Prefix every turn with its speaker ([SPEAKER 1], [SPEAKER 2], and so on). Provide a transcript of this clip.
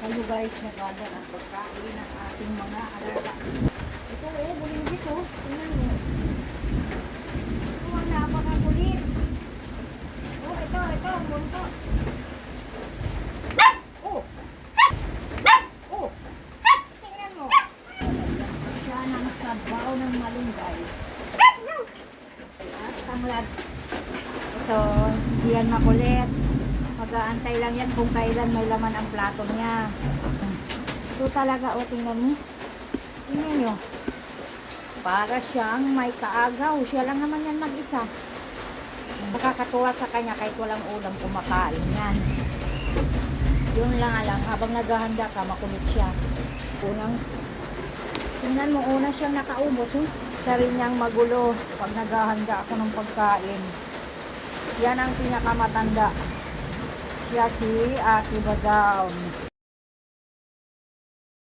[SPEAKER 1] kayo guys, naganda ng pagkain ng ating mga alaga. Ito buling dito. Tingnan mo. Ito ang napakakulit. Ito, bunso. Tingnan mo. Siya ng sabaw ng malunggay. At tanglad. Ito, hindi yan makulit. Mag-aantay lang yan kung kailan may laman ang plato niya. Ito talaga, tingnan mo. Tingnan nyo. Para siyang may kaagaw. Siya lang naman yan mag-isa. Nakakatuwa sa kanya kahit walang ulam kumakain yan. Yun lang habang naghahanda ka, makulit siya. Tingnan mo, una siyang nakaubos. Isa rin niyang magulo pag naghahanda ako ng pagkain. Yan ang pinakamatanda. Siya si Ate Badaw.